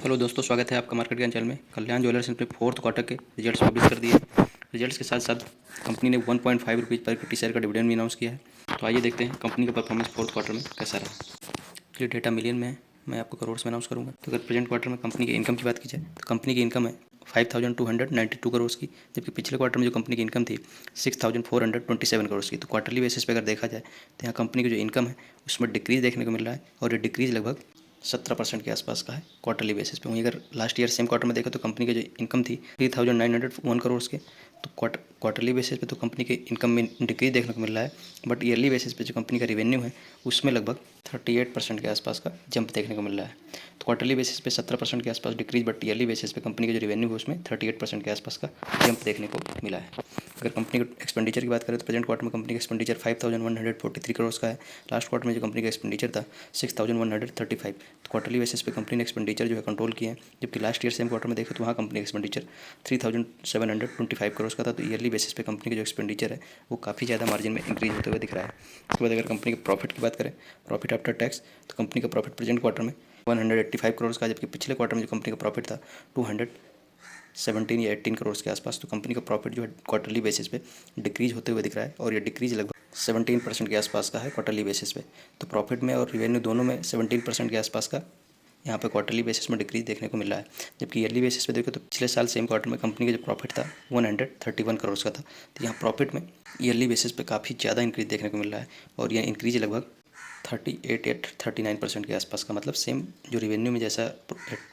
Hello दोस्तों, स्वागत है आपका मार्केट ज्ञान चैनल में। कल्याण ज्वेलर्स ने अपने फोर्थ क्वार्टर के रिजल्ट्स पब्लिश कर दिए। रिजल्ट्स के साथ साथ कंपनी ने 1.5 रुपीज़ पर इक्विटी शेयर का डिविडेंड भी अनाउंस किया है। तो आइए देखते हैं कंपनी का परफॉर्मेंस फोर्थ क्वार्टर में कैसा रहा। ये डेटा मिलियन में है, मैं आपको करोड़ में अनाउंस करूँगा। तो अगर प्रेजेंट क्वार्टर में कंपनी की इनकम की बात की जाए तो कंपनी की इनकम है 5292 करोड़ की, जबकि पिछले क्वार्टर में जो कंपनी की इनकम थी 6427 करोड़ की। तो क्वार्टरली बेसिस पे अगर देखा जाए तो यहाँ कंपनी की जो इनकम है उसमें डिक्रीज देखने को मिल रहा है, और ये डिक्रीज लगभग 17% के आसपास का है क्वार्टरली बेसिस पे। वहीं अगर लास्ट ईयर सेम क्वार्टर में देखा तो कंपनी की जो इनकम थी 3901 करोड़ के, तो क्वार्टरली बेसिस पे तो कंपनी के इनकम में डिक्रीज देखने को मिल रहा है। बट ईयरली बेसिस पे जो कंपनी का रेवेन्यू है उसमें लगभग 38% के आसपास का जंप देखने को मिल रहा है। तो क्वार्टरली बेसिस पे 17% के आसपास डिक्रीज, बट ईयरली बेसिस पे कंपनी का जो रेवेन्यू है उसमें 38% के आसपास का जंप देखने को मिला है। अगर कंपनी के एक्सपेंडिचर की बात करें तो प्रेजेंट क्वार्टर में कंपनी का एक्सपेंडिचर 5143 करोड़ का है। लास्ट क्वार्टर में जो कंपनी का एक्सपेंडिचर था 6135। तो क्वार्टरली बेसिस पे कंपनी ने एक्सपेंडिचर जो है कंट्रोल किए हैं, जबकि लास्ट ईयर सेम क्वार्टर में देखें तो वहाँ कंपनी का एक्सपेंडिचर 3725 करोड़ का था। तो ईयरली बेसिस पे कंपनी का जो एक्सपेंडिचर है वो काफ़ी ज़्यादा मार्जिन में इंक्रीज होते हुए दिख रहा है। उसके बाद अगर कंपनी के प्रॉफिट की बात करें, प्रॉफिट आफ्टर टैक्स, तो कंपनी का प्रॉफिट प्रेजेंट क्वार्टर में 185 करोड़ का, जबकि पिछले क्वार्टर में जो कंपनी का प्रॉफिट था 217 या 18 करोड़ के आसपास। तो कंपनी का प्रॉफिट जो है क्वार्टरली बेसिस पे डिक्रीज होते हुए दिख रहा है, और ये डिक्रीज लगभग 17% के आसपास का है क्वार्टरली बेसिस पे। तो प्रॉफिट में और रिवेन्यू दोनों में 17% के आसपास का यहाँ पे क्वार्टरली बेसिस में डिक्रीज देखने को मिल रहा है। जबकि ईयरली बेसिस पे देखो तो पिछले साल सेम क्वार्टर में कंपनी का जो प्रॉफिट था 131 करोड़ का था। तो यहाँ प्रॉफिट में ईयरली बेसिस पे काफ़ी ज़्यादा इंक्रीज देखने को मिल रहा है, और यह इंक्रीज लगभग 38 या 39% के आसपास का, मतलब सेम जो रेवेन्यू में जैसा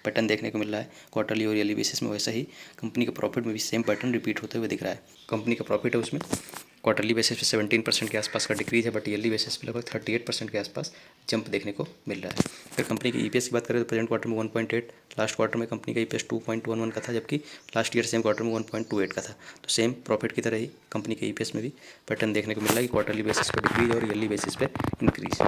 पैटर्न देखने को मिल रहा है क्वार्टरली और ईयरली बेसिस में, वैसा ही कंपनी के प्रॉफिट में भी सेम पैटर्न रिपीट होते हुए दिख रहा है। कंपनी का प्रॉफिट है उसमें क्वार्टरली बेसिस पे 17% के आसपास का डिक्रीज है, बट ईयरली बेसिस पे लगभग 38% के आसपास जंप देखने को मिल रहा है। फिर कंपनी की ईपीएस की बात करें तो प्रेजेंट क्वार्टर में 1.8, लास्ट क्वार्टर में कंपनी का ईपीएस 2.11 का था, जबकि लास्ट ईयर सेम क्वार्टर में 1.28 का था। तो सेम प्रॉफिट की तरह ही कंपनी के ईपीएस में भी पैटर्न देखने को मिल रहा है कि क्वार्टरली बेसिस पे डिक्रीज और ईयरली बेसिस पे इंक्रीज।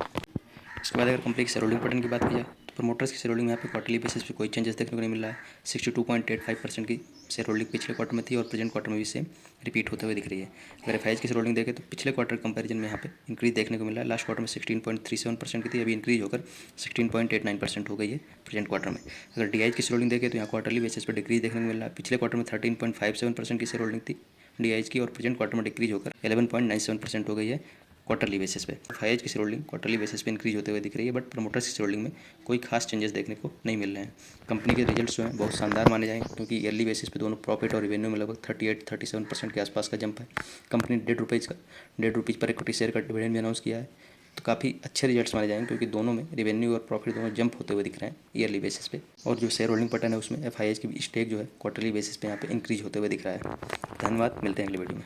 इसके बाद अगर कंपनी की शेयर होल्डिंग पैटर्न की बात की जाए तो प्रमोटर्स की शेयर होल्डिंग में यहाँ पे क्वार्टरली बेसिस पे कोई चेंजेस देखने को नहीं मिल रहा है। 62.85% की शेयर होल्डिंग पिछले क्वार्टर में थी, और प्रेजेंट क्वार्टर में भी सेम रिपीट होते हुए दिख रही है। अगर एफआईएच की शेयर होल्डिंग देखें तो पिछले क्वार्टर कंपैरिजन में यहाँ पे इंक्रीज देखने को मिल रहा है। लास्ट क्वार्टर में 16.37% की थी, अभी इंक्रीज होकर 16.89% हो गई है प्रेजेंट क्वार्टर में। अगर डीआईएच की शेयर होल्डिंग देखें तो यहाँ क्वार्टरली बेसिस पर डिक्रीज देखने को मिल रहा है। पिछले क्वार्टर में 13.57% की शेयर होल्डिंग थी डीआईएच की, और प्रेजेंट क्वार्टर में डिक्रीज होकर 11.97% हो गई है क्वार्टरली बेसिस पे। एफआईएच की शेयर होल्डिंग क्वार्टरली बेसिस पे इंक्रीज होते हुए दिख रही है, बट प्रमोटर्स की शेयर होल्डिंग में कोई खास चेंजेस देखने को नहीं मिल रहे हैं। कंपनी के रिजल्ट्स जो हैं बहुत शानदार माने जाएँ, क्योंकि ईयरली बेसिस पे दोनों प्रॉफिट और रेवेन्यू में लगभग 37% के आसपास का जंप है। कंपनी ने ₹1.5 पर इक्विटी शेयर का डिविडेंड भी अनाउंस किया है। तो काफ़ी अच्छे रिजल्ट्स माने जाएंगे, क्योंकि दोनों में रेवेन्यू और प्रॉफिट दोनों जंप होते हुए दिख रहे हैं ईयरली बेसिस पे। और जो शेयर होल्डिंग पैटर्न है उसमें एफआईएच की स्टेक जो है क्वार्टरली बेसिस पे यहाँ पे इंक्रीज होते हुए दिख रहा है। धन्यवाद, मिलते हैं अगली वीडियो में।